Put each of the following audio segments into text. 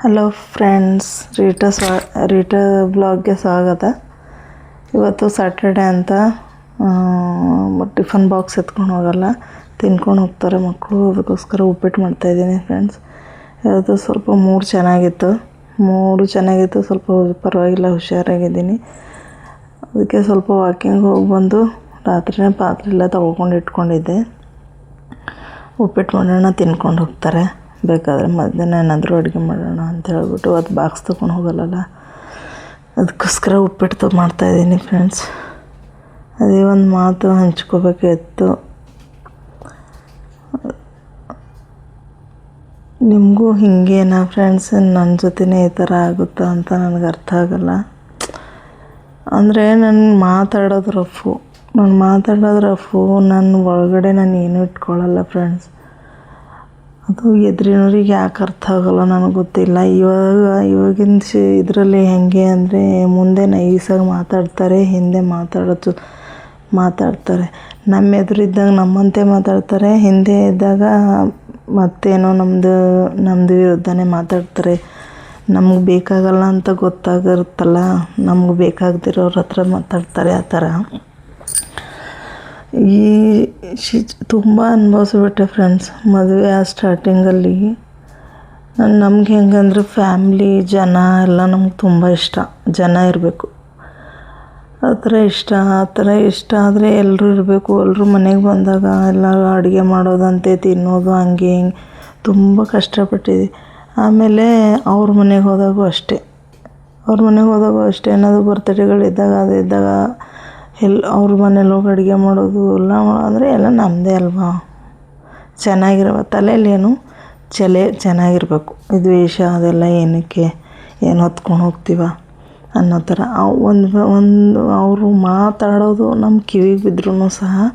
Hello friends, Rita ಬ್ಲಾಗ್ಗೆ ಸ್ವಾಗತ. ಇವತ್ತು Saturday ಅಂತ ಟಿಫನ್ ಬಾಕ್ಸ್ ಎತ್ಕೊಂಡು ಹೋಗಲ್ಲ, ತಿನ್ಕೊಂಡು ಹೋಗ್ತಾರೆ ಮಕ್ಕಳು. ಅದಕ್ಕೋಸ್ಕರ ಉಪ್ಪಿಟ್ಟು ಮಾಡ್ತಾಯಿದ್ದೀನಿ ಫ್ರೆಂಡ್ಸ್. ಇವತ್ತು ಸ್ವಲ್ಪ ಮೂಡ್ ಚೆನ್ನಾಗಿತ್ತು, ಸ್ವಲ್ಪ ಪರವಾಗಿಲ್ಲ, ಹುಷಾರಾಗಿದ್ದೀನಿ. ಅದಕ್ಕೆ ಸ್ವಲ್ಪ ವಾಕಿಂಗ್ ಹೋಗಿ ಬಂದು ರಾತ್ರಿನೇ ಪಾತ್ರೆ ಎಲ್ಲ ತೊಳ್ಕೊಂಡು ಇಟ್ಕೊಂಡಿದ್ದೆ. ಉಪ್ಪಿಟ್ಟು ಮಾಡೋಣ, ತಿನ್ಕೊಂಡು ಹೋಗ್ತಾರೆ. ಬೇಕಾದರೆ ಮಧ್ಯಾಹ್ನ ಏನಾದರೂ ಅಡುಗೆ ಮಾಡೋಣ ಅಂತ ಹೇಳ್ಬಿಟ್ಟು ಅದು ಬಾಕ್ಸ್ ತೊಗೊಂಡು ಹೋಗಲ್ಲ, ಅದಕ್ಕೋಸ್ಕರ ಉಪ್ಪಿಟ್ಟು ಮಾಡ್ತಾಯಿದ್ದೀನಿ ಫ್ರೆಂಡ್ಸ್. ಅದೇ ಒಂದು ಮಾತು ಹಂಚ್ಕೋಬೇಕಿತ್ತು. ನಿಮಗೂ ಹಿಂಗೇನಾ ಫ್ರೆಂಡ್ಸ್, ನನ್ನ ಜೊತೆನೇ ಈ ಥರ ಆಗುತ್ತಾ ಅಂತ ನನಗೆ ಅರ್ಥ ಆಗಲ್ಲ. ಅಂದರೆ ನಾನು ಮಾತಾಡೋದು ರಫು, ನನ್ನ ಒಳಗಡೆ ನಾನು ಏನೂ ಇಟ್ಕೊಳ್ಳಲ್ಲ ಫ್ರೆಂಡ್ಸ್. ಅದು ಎದುರಿನವ್ರಿಗೆ ಯಾಕೆ ಅರ್ಥ ಆಗೋಲ್ಲ ನನಗೆ ಗೊತ್ತಿಲ್ಲ. ಇವಾಗಿನ ಇದರಲ್ಲಿ ಹೇಗೆ ಅಂದರೆ, ಮುಂದೆ ನೈಸಾಗಿ ಮಾತಾಡ್ತಾರೆ, ಹಿಂದೆ ಮಾತಾಡ್ತಾರೆ. ನಮ್ಮ ಎದುರಿದ್ದಾಗ ನಮ್ಮಂತೆ ಮಾತಾಡ್ತಾರೆ, ಹಿಂದೆ ಇದ್ದಾಗ ಮತ್ತೇನೋ ನಮ್ಮದು ವಿರುದ್ಧನೇ ಮಾತಾಡ್ತಾರೆ. ನಮ್ಗೆ ಬೇಕಾಗಲ್ಲ ಅಂತ ಗೊತ್ತಾಗಿರುತ್ತಲ್ಲ, ನಮ್ಗೆ ಬೇಕಾಗದಿರೋರ ಹತ್ರ ಮಾತಾಡ್ತಾರೆ. ಆ ಥರ ತುಂಬ ಅನುಭವಿಸ್ಬಿಟ್ಟೆ ಫ್ರೆಂಡ್ಸ್. ಮದುವೆ ಸ್ಟಾರ್ಟಿಂಗಲ್ಲಿ ನಮ್ಗೆ ಹೆಂಗಂದ್ರೆ ಫ್ಯಾಮ್ಲಿ, ಜನ ಎಲ್ಲ ನಮ್ಗೆ ತುಂಬ ಇಷ್ಟ. ಜನ ಇರಬೇಕು, ಆ ಥರ ಇಷ್ಟ ಆದರೆ ಎಲ್ಲರೂ ಇರಬೇಕು. ಎಲ್ಲರೂ ಮನೆಗೆ ಬಂದಾಗ ಎಲ್ಲ ಅಡುಗೆ ಮಾಡೋದಂತೆ, ತಿನ್ನೋದು, ಹಂಗೆ ಹಿಂಗೆ ತುಂಬ ಕಷ್ಟಪಟ್ಟಿದ್ದೆ. ಆಮೇಲೆ ಅವ್ರ ಮನೆಗೆ ಹೋದಾಗೂ ಅಷ್ಟೇ, ಏನಾದರೂ ಬರ್ತ್ಡೇಗಳಿದ್ದಾಗ ಇದ್ದಾಗ ಅವ್ರ ಮನೇಲಿ ಹೋಗಿ ಅಡುಗೆ ಮಾಡೋದು ಎಲ್ಲ ಅಂದರೆ ಎಲ್ಲ ನಮ್ಮದೇ ಅಲ್ವಾ. ತಲೆಯಲ್ಲೇನು ಚೆನ್ನಾಗಿರ್ಬೇಕು. ಇದು ವೇಷ ಅದೆಲ್ಲ ಏನಕ್ಕೆ, ಏನು ಹೊತ್ಕೊಂಡು ಹೋಗ್ತೀವ ಅನ್ನೋ ಥರ. ಒಂದು ಅವರು ಮಾತಾಡೋದು ನಮ್ಮ ಕಿವಿಗೆ ಬಿದ್ದರೂ ಸಹ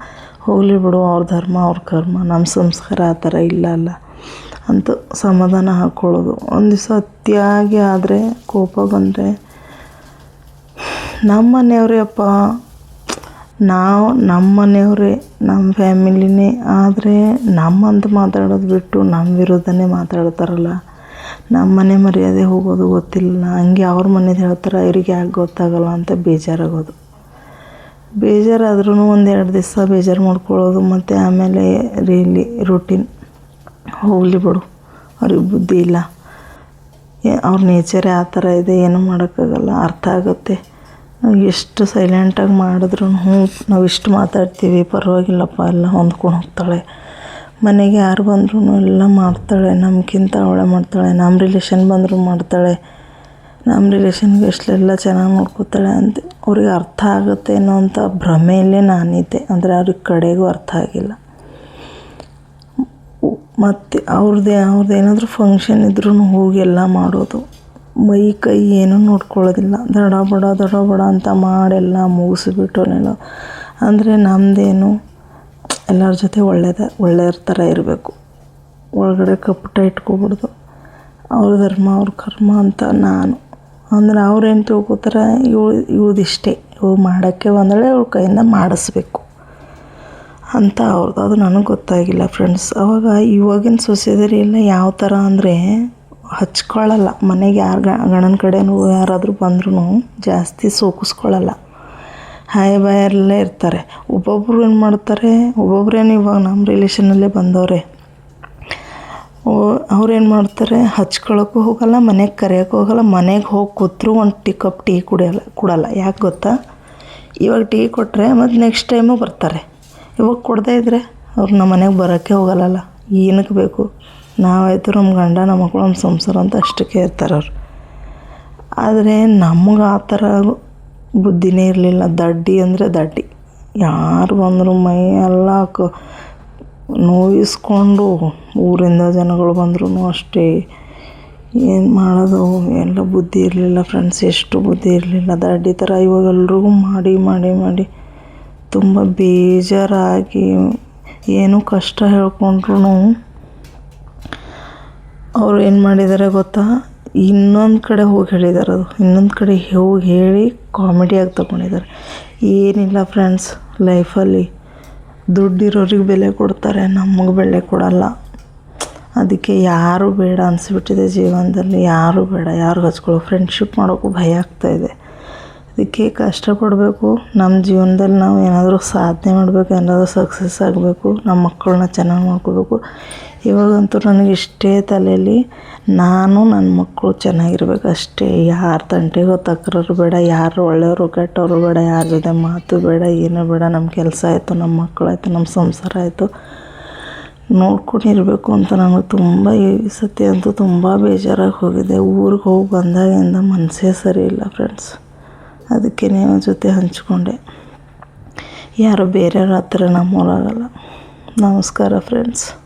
ಹೋಗಲಿ ಬಿಡು, ಅವ್ರ ಧರ್ಮ ಅವ್ರ ಕರ್ಮ, ನಮ್ಮ ಸಂಸ್ಕಾರ ಆ ಥರ ಇಲ್ಲ ಅಂತ ಸಮಾಧಾನ ಹಾಕ್ಕೊಳ್ಳೋದು. ಒಂದು ದಿವಸ ಅತಿಯಾಗಿ ಆದರೆ, ಕೋಪ ಬಂದರೆ, ನಮ್ಮ ಮನೆಯವರೇ ಅಪ್ಪ, ನಮ್ಮ ಮನೆಯವರೇ, ನಮ್ಮ ಫ್ಯಾಮಿಲಿನೇ, ಆದರೆ ನಮ್ಮಂತ ಮಾತಾಡೋದು ಬಿಟ್ಟು ನಮ್ಮ ವಿರುದ್ಧನೇ ಮಾತಾಡ್ತಾರಲ್ಲ. ನಮ್ಮ ಮನೆ ಮರ್ಯಾದೆ ಹೋಗೋದು ಗೊತ್ತಿಲ್ಲ, ಹಂಗೆ ಅವ್ರ ಮನೇದು ಹೇಳ್ತಾರೆ, ಇವ್ರಿಗೆ ಯಾಕೆ ಗೊತ್ತಾಗಲ್ಲ ಅಂತ ಬೇಜಾರಾದ್ರೂ ಒಂದು 2 ದಿವಸ ಬೇಜಾರು ಮಾಡ್ಕೊಳ್ಳೋದು. ಮತ್ತು ಆಮೇಲೆ ರೂಟೀನ್ ಹೋಗಲಿ ಬಿಡು, ಅವ್ರಿಗೆ ಬುದ್ಧಿ ಇಲ್ಲ, ಅವ್ರ ನೇಚರೇ ಆ ಥರ ಇದೆ, ಏನೂ ಮಾಡೋಕ್ಕಾಗಲ್ಲ, ಅರ್ಥ ಆಗುತ್ತೆ. ಎಷ್ಟು ಸೈಲೆಂಟಾಗಿ ಮಾಡಿದ್ರು ನಾವು ಇಷ್ಟು ಮಾತಾಡ್ತೀವಿ, ಪರವಾಗಿಲ್ಲಪ್ಪ, ಎಲ್ಲ ಹೊಂದ್ಕೊಂಡು ಹೋಗ್ತಾಳೆ. ಮನೆಗೆ ಯಾರು ಬಂದ್ರೂ ಎಲ್ಲ ಮಾಡ್ತಾಳೆ, ನಮಗಿಂತ ಅವಳೇ ಮಾಡ್ತಾಳೆ. ನಮ್ಮ ರಿಲೇಷನ್ ಬಂದರೂ ಮಾಡ್ತಾಳೆ, ನಮ್ಮ ರಿಲೇಷನ್ಗೆ ಎಷ್ಟೆಲ್ಲ ಚೆನ್ನಾಗಿ ನೋಡ್ಕೋತಾಳೆ ಅಂತ ಅವ್ರಿಗೆ ಅರ್ಥ ಆಗುತ್ತೆ ಅನ್ನೋ ಅಂಥ ಭ್ರಮೆಯಲ್ಲೇ ನಾನಿದ್ದೆ. ಅಂದರೆ ಅವ್ರಿಗೆ ಕಡೆಗೂ ಅರ್ಥ ಆಗಿಲ್ಲ. ಮತ್ತು ಅವ್ರದ್ದೇನಾದರೂ ಫಂಕ್ಷನ್ ಇದ್ರೂ ಹೋಗಿ ಎಲ್ಲ ಮಾಡೋದು, ಮೈ ಕೈ ಏನೂ ನೋಡ್ಕೊಳ್ಳೋದಿಲ್ಲ. ದಡ ಬಡ ಅಂತ ಮಾಡೆಲ್ಲ ಮುಗಿಸ್ಬಿಟ್ಟೋನೆಲ್ಲ. ಅಂದರೆ ನಮ್ಮದೇನು ಎಲ್ಲರ ಜೊತೆ ಒಳ್ಳೆಯವ್ರ ಥರ ಇರಬೇಕು, ಒಳಗಡೆ ಕಪಟ ಇಟ್ಕೊಬಿಡ್ದು. ಅವ್ರ ಧರ್ಮ ಅವ್ರ ಕರ್ಮ ಅಂತ ನಾನು. ಅಂದರೆ ಅವ್ರೇನು ತಿಳ್ಕೊತಾರೆ, ಇವಳಿದಿಷ್ಟೇ, ಇವ್ರು ಮಾಡೋಕ್ಕೆ ಬಂದಳೆ, ಇವಳ ಕೈಯಿಂದ ಮಾಡಿಸ್ಬೇಕು ಅಂತ ಅವ್ರದ್ದು. ಅದು ನನಗೆ ಗೊತ್ತಾಗಿಲ್ಲ ಫ್ರೆಂಡ್ಸ್. ಇವಾಗಿನ ಸೊಸೈಟಿಯಲ್ಲಿ ಯಾವ ಥರ ಅಂದರೆ, ಹಚ್ಕೊಳ್ಳಲ್ಲ. ಮನೆಗೆ ಗಂಡನ ಕಡೆಯೂ ಯಾರಾದರೂ ಬಂದ್ರೂ ಜಾಸ್ತಿ ಸೋಕಿಸ್ಕೊಳ್ಳಲ್ಲ, ಹಾಯ್ ಬಾಯಲ್ಲೇ ಇರ್ತಾರೆ. ಒಬ್ಬೊಬ್ರು ಏನು ಮಾಡ್ತಾರೆ, ಒಬ್ಬೊಬ್ರೇನು ಇವಾಗ ನಮ್ಮ ರಿಲೇಷನಲ್ಲೇ ಬಂದವ್ರೆ, ಅವ್ರೇನು ಮಾಡ್ತಾರೆ, ಹಚ್ಕೊಳ್ಳೋಕ್ಕೂ ಹೋಗಲ್ಲ, ಮನೆಗೆ ಕರೆಯೋಕ್ಕೂ ಹೋಗಲ್ಲ. ಮನೆಗೆ ಹೋಗಿ ಕೂತ್ರು ಒಂದು ಕಪ್ ಟೀ ಕೊಡಲ್ಲ. ಯಾಕೆ ಗೊತ್ತಾ, ಇವಾಗ ಟೀ ಕೊಟ್ಟರೆ ಮತ್ತು ನೆಕ್ಸ್ಟ್ ಟೈಮು ಬರ್ತಾರೆ. ಇವಾಗ ಕೊಡದೇ ಇದ್ದರೆ ಅವ್ರು ನಮ್ಮ ಮನೆಗೆ ಬರೋಕ್ಕೆ ಹೋಗಲ್ಲಲ್ಲ. ಏನಕ್ಕೆ ಬೇಕು, ನಾವಾಯಿತು ನಮ್ಮ ಗಂಡ, ನಮ್ಮ ಮಕ್ಕಳು, ನಮ್ಮ ಸಂಸಾರ ಅಂತ ಅಷ್ಟಕ್ಕೆ ಇರ್ತಾರೆ ಅವ್ರು. ಆದರೆ ನಮಗೆ ಆ ಥರ ಬುದ್ಧಿನೇ ಇರಲಿಲ್ಲ. ದಡ್ಡಿ ಅಂದರೆ ದಡ್ಡಿ. ಯಾರು ಬಂದರೂ ಮೈ ಎಲ್ಲ ನೋಯಿಸ್ಕೊಂಡು, ಊರಿಂದ ಜನಗಳು ಬಂದ್ರೂ ಅಷ್ಟೇ, ಏನು ಮಾಡೋದು, ಎಲ್ಲ ಬುದ್ಧಿ ಇರಲಿಲ್ಲ ಫ್ರೆಂಡ್ಸ್. ಎಷ್ಟು ಬುದ್ಧಿ ಇರಲಿಲ್ಲ, ದಡ್ಡಿ ಥರ. ಇವಾಗ ಎಲ್ರಿಗೂ ಮಾಡಿ ತುಂಬ ಬೇಜಾರಾಗಿ, ಏನೂ ಕಷ್ಟ ಹೇಳ್ಕೊಂಡ್ರು ಅವರು ಏನು ಮಾಡಿದ್ದಾರೆ ಗೊತ್ತಾ, ಇನ್ನೊಂದು ಕಡೆ ಹೋಗಿ ಹೇಳಿದ್ದಾರೆ. ಅದು ಇನ್ನೊಂದು ಕಡೆ ಹೋಗಿ ಹೇಳಿ ಕಾಮಿಡಿಯಾಗಿ ತಗೊಂಡಿದ್ದಾರೆ. ಏನಿಲ್ಲ ಫ್ರೆಂಡ್ಸ್, ಲೈಫಲ್ಲಿ ದುಡ್ಡಿರೋರಿಗೆ ಬೆಲೆ ಕೊಡ್ತಾರೆ, ನಮಗೆ ಬೆಲೆ ಕೊಡಲ್ಲ. ಅದಕ್ಕೆ ಯಾರೂ ಬೇಡ ಅನಿಸ್ಬಿಟ್ಟಿದೆ ಜೀವನದಲ್ಲಿ. ಯಾರೂ ಬೇಡ, ಯಾರು ಹಚ್ಕೊಳ್ಳೋ ಫ್ರೆಂಡ್ಶಿಪ್ ಮಾಡೋಕ್ಕೂ ಭಯ ಆಗ್ತಾಯಿದೆ. ಅದಕ್ಕೆ ಕಷ್ಟಪಡಬೇಕು. ನಮ್ಮ ಜೀವನದಲ್ಲಿ ನಾವು ಏನಾದರೂ ಸಾಧನೆ ಮಾಡಬೇಕು, ಏನಾದರೂ ಸಕ್ಸಸ್ ಆಗಬೇಕು, ನಮ್ಮ ಮಕ್ಕಳನ್ನ ಚೆನ್ನಾಗಿ ನೋಡ್ಕೋಬೇಕು. ಇವಾಗಂತೂ ನನಗೆ ಇಷ್ಟೇ ತಲೆಯಲ್ಲಿ, ನಾನು ನನ್ನ ಮಕ್ಕಳು ಚೆನ್ನಾಗಿರ್ಬೇಕು ಅಷ್ಟೇ. ಯಾರ ತಂಟೆಗೂ ತಕರಾರು ಬೇಡ, ಯಾರು ಒಳ್ಳೆಯವರು ಕೆಟ್ಟವರು ಬೇಡ, ಯಾರ ಜೊತೆ ಮಾತು ಬೇಡ, ಏನೂ ಬೇಡ. ನಮ್ಮ ಕೆಲಸ ಆಯಿತು, ನಮ್ಮ ಮಕ್ಕಳಾಯಿತು, ನಮ್ಮ ಸಂಸಾರ ಆಯಿತು, ನೋಡ್ಕೊಂಡಿರಬೇಕು ಅಂತ ನನಗೆ ತುಂಬ ಈ ಸತಿ ಅಂತೂ ತುಂಬ ಬೇಜಾರಾಗಿ ಹೋಗಿದೆ. ಊರಿಗೆ ಹೋಗಿ ಬಂದಾಗಿಂದ ಮನಸ್ಸೇ ಸರಿ ಇಲ್ಲ ಫ್ರೆಂಡ್ಸ್. ಅದಕ್ಕೆ ನಿಮ್ಮ ಜೊತೆ ಹಂಚ್ಕೊಂಡೆ. ಯಾರೋ ಬೇರೆಯವ್ರ ಹತ್ರ ನಮ್ಮೂರಾಗಲ್ಲ. ನಮಸ್ಕಾರ ಫ್ರೆಂಡ್ಸ್.